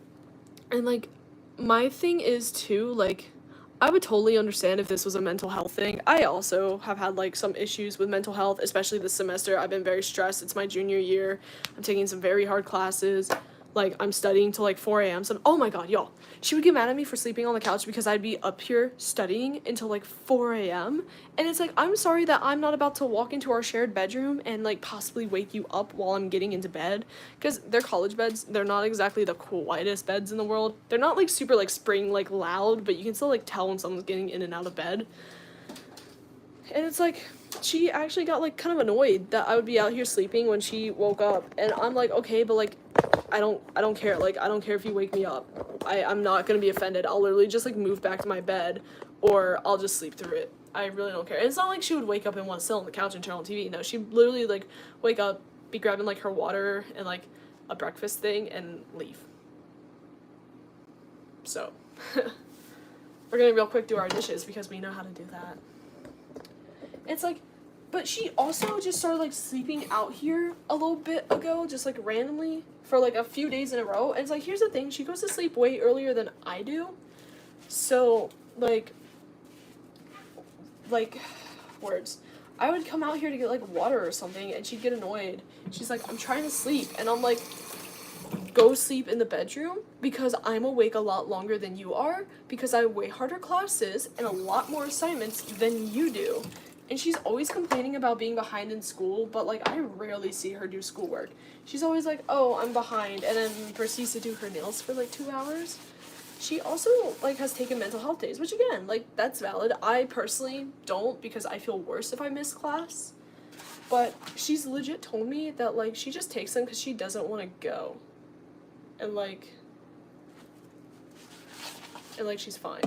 like, my thing is, too, like, I would totally understand if this was a mental health thing. I also have had, like, some issues with mental health, especially this semester. I've been very stressed. It's my junior year. I'm taking some very hard classes. Like, I'm studying till, like, 4 a.m. So, oh my god, y'all. She would get mad at me for sleeping on the couch because I'd be up here studying until, like, 4 a.m. And it's like, I'm sorry that I'm not about to walk into our shared bedroom and, like, possibly wake you up while I'm getting into bed. Because they're college beds. They're not exactly the quietest beds in the world. They're not, like, super, like, spring, like, loud, but you can still, like, tell when someone's getting in and out of bed. And it's like, she actually got, like, kind of annoyed that I would be out here sleeping when she woke up. And I'm like, okay, but, like, I don't care. Like, I don't care if you wake me up. I'm not gonna be offended. I'll literally just, like, move back to my bed, or I'll just sleep through it. I really don't care. And it's not like she would wake up and want to sit on the couch and turn on TV. No, she'd literally, like, wake up, be grabbing, like, her water and, like, a breakfast thing, and leave. So, we're gonna real quick do our dishes because we know how to do that. It's like, but she also just started, like, sleeping out here a little bit ago, just, like, randomly, for, like, a few days in a row. And it's like, here's the thing, she goes to sleep way earlier than I do. So, like, words. I would come out here to get, like, water or something, and she'd get annoyed. She's like, I'm trying to sleep. And I'm like, go sleep in the bedroom because I'm awake a lot longer than you are because I have way harder classes and a lot more assignments than you do. And she's always complaining about being behind in school, but, like, I rarely see her do schoolwork. She's always like, oh, I'm behind, and then proceeds to do her nails for, like, 2 hours. She also, like, has taken mental health days, which, again, like, that's valid. I personally don't because I feel worse if I miss class. But she's legit told me that, like, she just takes them because she doesn't want to go. And, like, she's fine.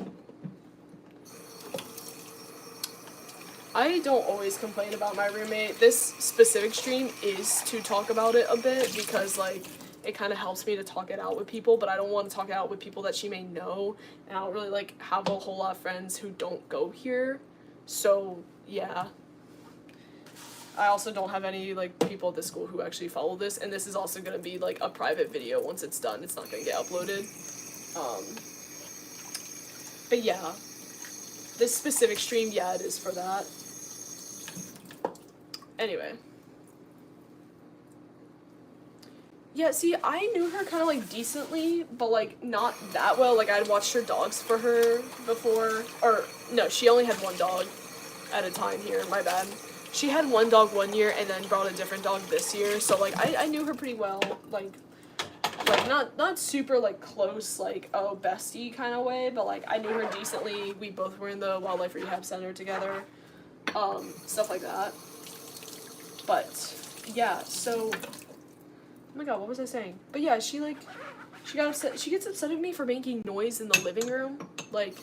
I don't always complain about my roommate. This specific stream is to talk about it a bit because, like, it kind of helps me to talk it out with people, but I don't want to talk it out with people that she may know, and I don't really, like, have a whole lot of friends who don't go here, so, yeah. I also don't have any, like, people at the school who actually follow this, and this is also going to be, like, a private video once it's done. It's not going to get uploaded. But yeah, this specific stream, yeah, it is for that. Anyway. Yeah, see, I knew her kind of, like, decently, but, like, not that well. Like, I'd watched her dogs for her before, or, no, she only had one dog at a time here, my bad. She had one dog one year and then brought a different dog this year, so, like, I knew her pretty well, like, not super, like, close, like, oh, bestie kind of way, but, like, I knew her decently. We both were in the wildlife rehab center together, stuff like that. But, yeah, so, oh my god, what was I saying? But yeah, she got upset, she gets upset at me for making noise in the living room. Like,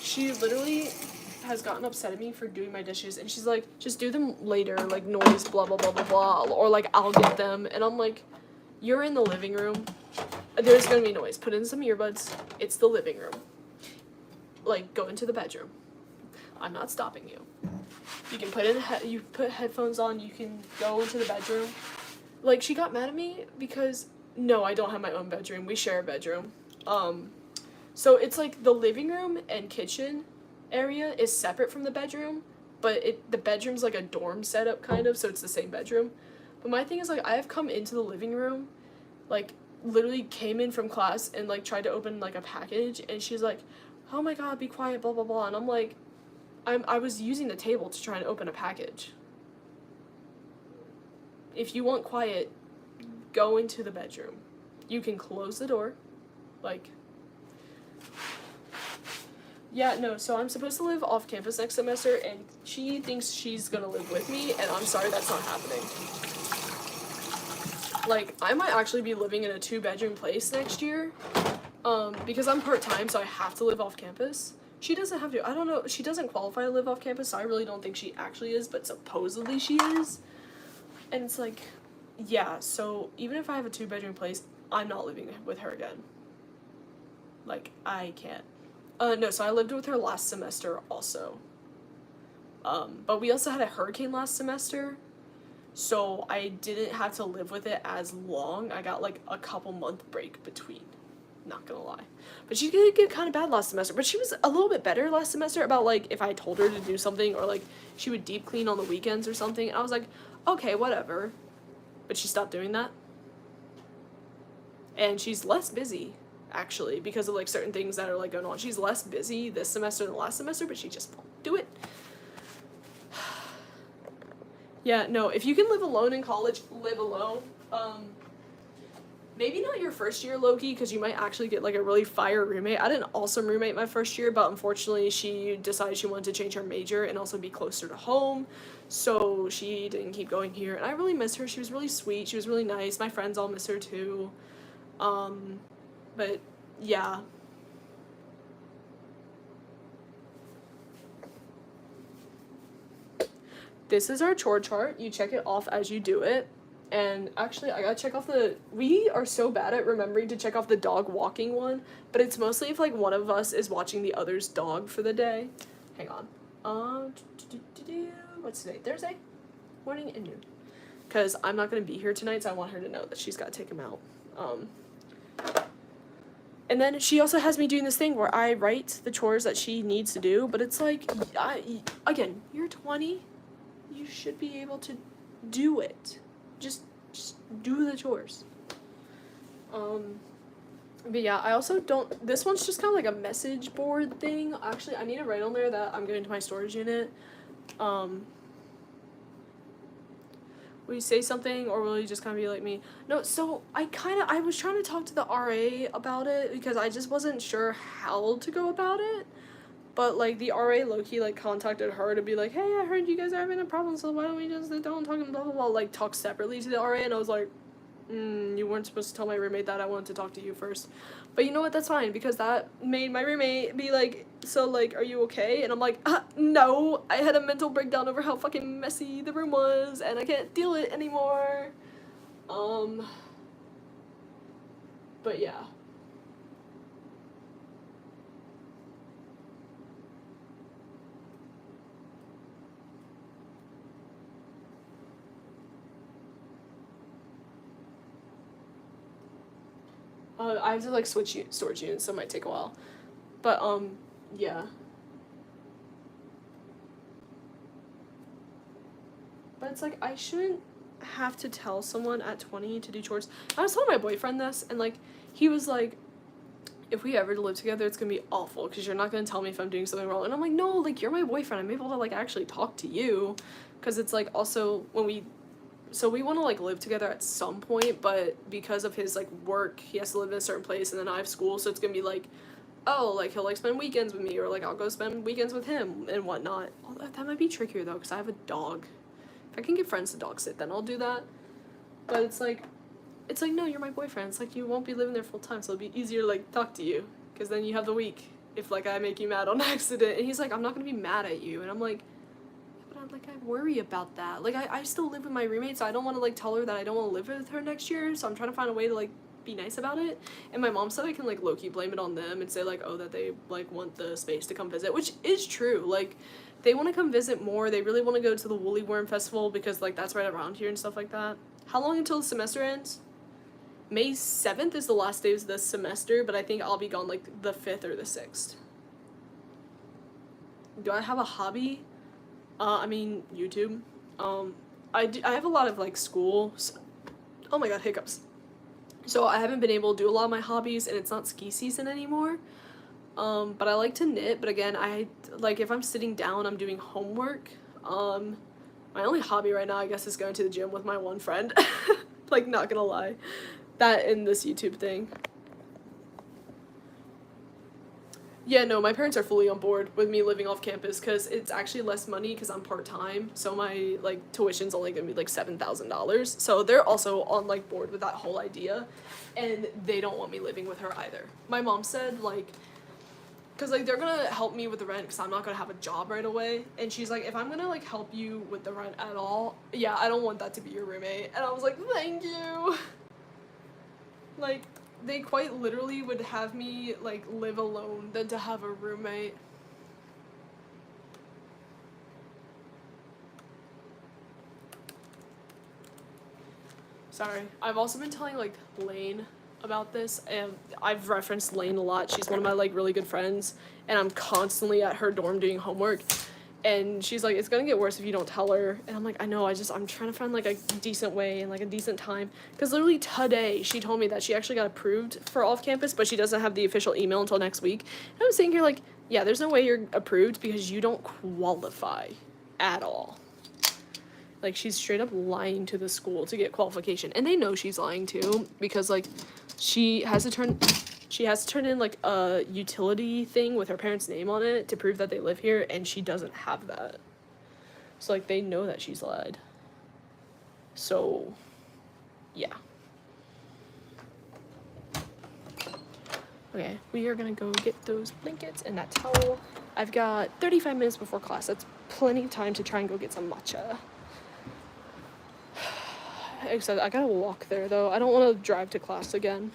she literally has gotten upset at me for doing my dishes, and she's like, just do them later, like, noise, blah, blah, blah, blah, blah, or, like, I'll get them, and I'm like, you're in the living room, there's gonna be noise, put in some earbuds, it's the living room. Like, go into the bedroom. I'm not stopping you. You can you put headphones on, you can go into the bedroom. Like, she got mad at me because, no, I don't have my own bedroom. We share a bedroom. So it's like the living room and kitchen area is separate from the bedroom, but the bedroom's like a dorm setup kind of, so it's the same bedroom. But my thing is, like, I have come into the living room, like, literally came in from class and, like, tried to open, like, a package, and she's like, oh my god, be quiet, blah, blah, blah, and I'm like, I was using the table to try and open a package. If you want quiet, go into the bedroom. You can close the door. Like, yeah, no, so I'm supposed to live off campus next semester, and she thinks she's gonna live with me, and I'm sorry, that's not happening. Like, I might actually be living in a 2-bedroom place next year, because I'm part-time, so I have to live off campus. She doesn't have to. I don't know. She doesn't qualify to live off campus, so I really don't think she actually is, but supposedly she is. And it's like, yeah, so even if I have a 2-bedroom place, I'm not living with her again. Like, I can't. No, so I lived with her last semester also. But we also had a hurricane last semester, so I didn't have to live with it as long. I got, like, a couple month break between. Not gonna lie. But she did get kind of bad last semester, but she was a little bit better last semester about, like, if I told her to do something, or, like, she would deep clean on the weekends or something, and I was like, okay, whatever. But she stopped doing that. And she's less busy, actually, because of, like, certain things that are, like, going on. She's less busy this semester than last semester, but she just won't do it. Yeah, no, if you can live alone in college, live alone. Maybe not your first year, low-key, because you might actually get, like, a really fire roommate. I had an awesome roommate my first year, but unfortunately she decided she wanted to change her major and also be closer to home, so she didn't keep going here, and I really miss her. She was really sweet. She was really nice. My friends all miss her, too. But, yeah. This is our chore chart. You check it off as you do it. And actually, I gotta check off we are so bad at remembering to check off the dog walking one, but it's mostly if, like, one of us is watching the other's dog for the day. Hang on. What's today? Thursday? Morning and noon. Because I'm not gonna be here tonight, so I want her to know that she's gotta take him out. And then she also has me doing this thing where I write the chores that she needs to do, but it's like, again, you're 20, you should be able to do it. Just do the chores. But yeah, I also don't, this one's just kind of like a message board thing. Actually, I need to write on there that I'm going to my storage unit. Will you say something, or will you just kind of be like me? No, so I was trying to talk to the RA about it because I just wasn't sure how to go about it. But, like, the RA low-key, like, contacted her to be like, hey, I heard you guys are having a problem, so why don't we just sit down and talk and blah, blah, blah, like, talk separately to the RA, and I was like, you weren't supposed to tell my roommate that. I wanted to talk to you first. But you know what, that's fine, because that made my roommate be like, so, like, are you okay? And I'm like, no, I had a mental breakdown over how fucking messy the room was, and I can't deal it anymore. But yeah. I have to, like, switch storage units, so it might take a while. But, yeah. But it's like, I shouldn't have to tell someone at 20 to do chores. I was telling my boyfriend this, and, like, he was like, if we ever live together, it's gonna be awful, because you're not gonna tell me if I'm doing something wrong. And I'm like, no, like, you're my boyfriend. I'm able to, like, actually talk to you. Because it's, like, also, so we want to, like, live together at some point, but because of his, like, work, he has to live in a certain place, and then I have school, so it's gonna be, like, oh, like, he'll, like, spend weekends with me, or, like, I'll go spend weekends with him, and whatnot. That might be trickier, though, because I have a dog. If I can get friends to dog sit, then I'll do that. But it's like, no, you're my boyfriend. It's like, you won't be living there full time, so it'll be easier to, like, talk to you, because then you have the week, if, like, I make you mad on accident. And he's like, I'm not gonna be mad at you, and I'm like, like, I worry about that. Like, I still live with my roommate, so I don't want to, like, tell her that I don't want to live with her next year, so I'm trying to find a way to, like, be nice about it. And my mom said I can, like, low-key blame it on them and say, like, oh, that they, like, want the space to come visit, which is true. Like, they want to come visit more. They really want to go to the Woolly Worm Festival because, like, that's right around here and stuff like that. How long until the semester ends? May 7th is the last day of this semester, but I think I'll be gone, like, the 5th or the 6th. Do I have a hobby? I mean, YouTube. I have a lot of, like, school. Oh my god, hiccups. So I haven't been able to do a lot of my hobbies, and it's not ski season anymore. But I like to knit, but again, like, if I'm sitting down, I'm doing homework. My only hobby right now, I guess, is going to the gym with my one friend. Like, not gonna lie. That and this YouTube thing. Yeah, no, my parents are fully on board with me living off campus because it's actually less money because I'm part-time, so my, like, tuition's only gonna be, like, $7,000, so they're also on, like, board with that whole idea, and they don't want me living with her either. My mom said, like, because, like, they're gonna help me with the rent because I'm not gonna have a job right away, and she's like, if I'm gonna, like, help you with the rent at all, yeah, I don't want that to be your roommate, and I was like, thank you! Like, they quite literally would have me, like, live alone than to have a roommate. Sorry. I've also been telling, like, Lane about this, and I've referenced Lane a lot. She's one of my, like, really good friends, and I'm constantly at her dorm doing homework. And she's like, it's gonna get worse if you don't tell her. And I'm like, I know, I'm trying to find, like, a decent way and, like, a decent time. Because literally today, she told me that she actually got approved for off-campus, but she doesn't have the official email until next week. And I was sitting here like, yeah, there's no way you're approved because you don't qualify at all. Like, she's straight up lying to the school to get qualification. And they know she's lying, too, because, like, she has to turn in, like, a utility thing with her parents' name on it to prove that they live here, and she doesn't have that. So, like, they know that she's lied. So, yeah. Okay, we are gonna go get those blankets and that towel. I've got 35 minutes before class. That's plenty of time to try and go get some matcha. Except I gotta walk there, though. I don't want to drive to class again.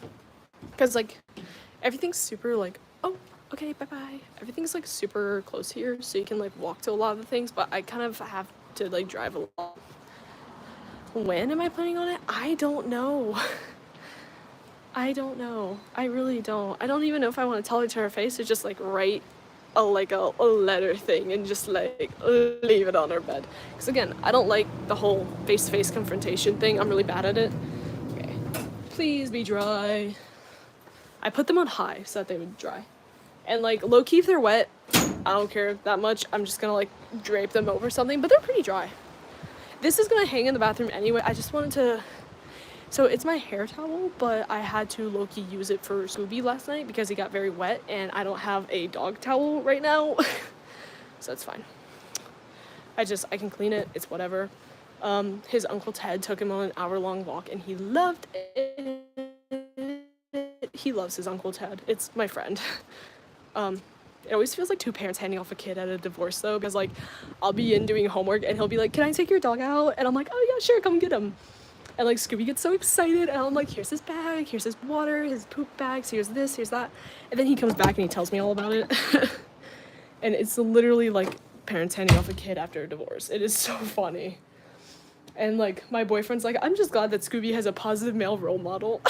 Because, like, everything's super, like, oh, okay, bye-bye. Everything's, like, super close here, so you can, like, walk to a lot of the things, but I kind of have to, like, drive a lot. When am I planning on it? I don't know. I don't know. I really don't. I don't even know if I want to tell her to her face or just like write a letter thing and just like leave it on her bed. Because again, I don't like the whole face-to-face confrontation thing. I'm really bad at it. Okay. Please be dry. I put them on high so that they would dry. And like low-key if they're wet, I don't care that much. I'm just gonna like drape them over something, but they're pretty dry. This is gonna hang in the bathroom anyway. I just wanted to, so it's my hair towel, but I had to low-key use it for Scooby last night because he got very wet and I don't have a dog towel right now. So it's fine. I can clean it, it's whatever. His Uncle Ted took him on an hour-long walk and he loved it. He loves his Uncle Ted. It's my friend. It always feels like two parents handing off a kid at a divorce though, because like I'll be in doing homework and he'll be like, can I take your dog out? And I'm like, oh yeah, sure, come get him. And like Scooby gets so excited and I'm like, here's his bag, here's his water, his poop bags, here's this, here's that. And then he comes back and he tells me all about it. And it's literally like parents handing off a kid after a divorce. It is so funny. And like my boyfriend's like, I'm just glad that Scooby has a positive male role model.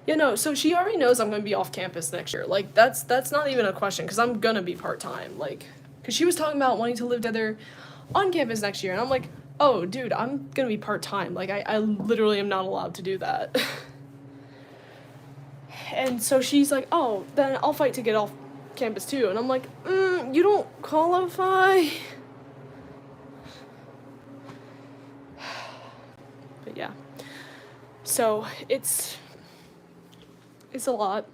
You know, so she already knows I'm going to be off campus next year. Like, that's not even a question, because I'm going to be part-time. Like, because she was talking about wanting to live together on campus next year, and I'm like, oh, dude, I'm going to be part-time. Like, I literally am not allowed to do that. And so she's like, oh, then I'll fight to get off campus too. And I'm like, you don't qualify. But yeah. So, it's a lot.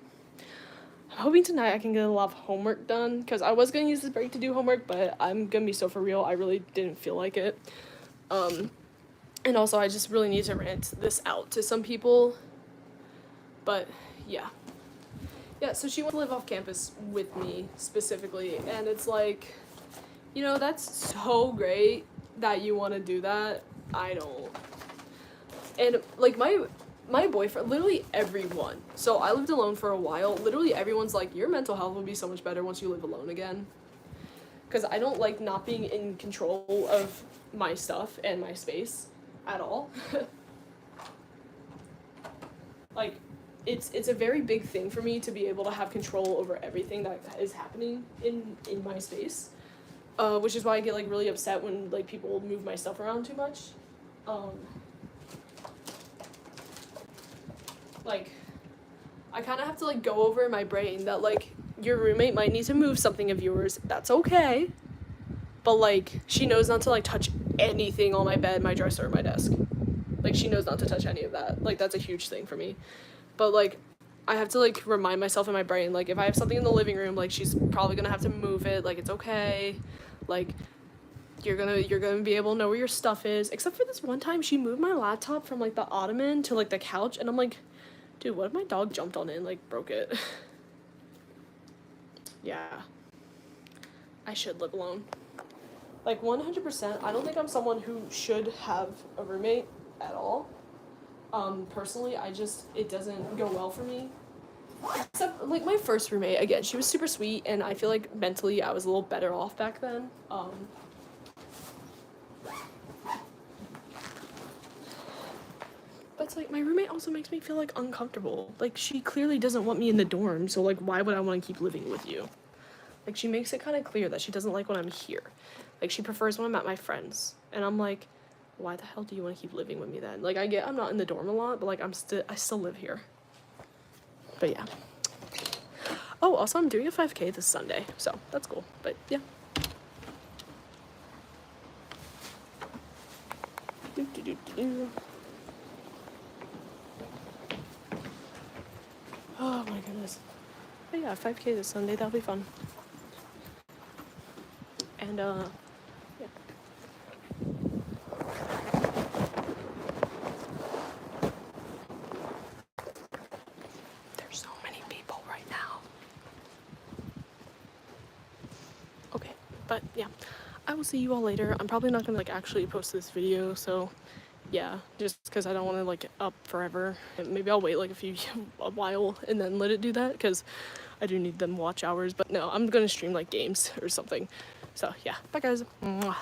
I'm hoping tonight I can get a lot of homework done, because I was going to use this break to do homework, but I'm going to be so for real, I really didn't feel like it. And also I just really need to rant this out to some people. But yeah. Yeah, so she wants to live off campus with me specifically, and it's like, you know, that's so great that you want to do that. I don't. And like my boyfriend, literally everyone, so I lived alone for a while, literally everyone's like, your mental health will be so much better once you live alone again. Because I don't like not being in control of my stuff and my space at all. Like, it's a very big thing for me to be able to have control over everything that is happening in my space. Which is why I get like really upset when like people move my stuff around too much. Like, I kind of have to, like, go over in my brain that, like, your roommate might need to move something of yours. That's okay. But, like, she knows not to, like, touch anything on my bed, my dresser, or my desk. Like, she knows not to touch any of that. Like, that's a huge thing for me. But, like, I have to, like, remind myself in my brain, like, if I have something in the living room, like, she's probably gonna have to move it. Like, it's okay. Like, you're gonna be able to know where your stuff is. Except for this one time, she moved my laptop from, like, the ottoman to, like, the couch. And I'm like, dude, what if my dog jumped on it and, like, broke it? Yeah. I should live alone. Like, 100%, I don't think I'm someone who should have a roommate at all. Personally, it doesn't go well for me. Except, like, my first roommate, again, she was super sweet, and I feel like mentally I was a little better off back then. But it's like, my roommate also makes me feel, like, uncomfortable. Like, she clearly doesn't want me in the dorm, so, like, why would I want to keep living with you? Like, she makes it kind of clear that she doesn't like when I'm here. Like, she prefers when I'm at my friends. And I'm like, why the hell do you want to keep living with me then? Like, I get I'm not in the dorm a lot, but, like, I still live here. But, yeah. Oh, also, I'm doing a 5K this Sunday, so that's cool. But, yeah. Oh my goodness. But yeah, 5K this Sunday, that'll be fun. And, yeah. There's so many people right now. Okay, but yeah. I will see you all later. I'm probably not gonna, like, actually post this video, so yeah, just because I don't want to, like, up forever. And maybe I'll wait, like, a while and then let it do that, because I do need them watch hours. But no, I'm gonna stream, like, games or something. So yeah, bye guys. Mwah.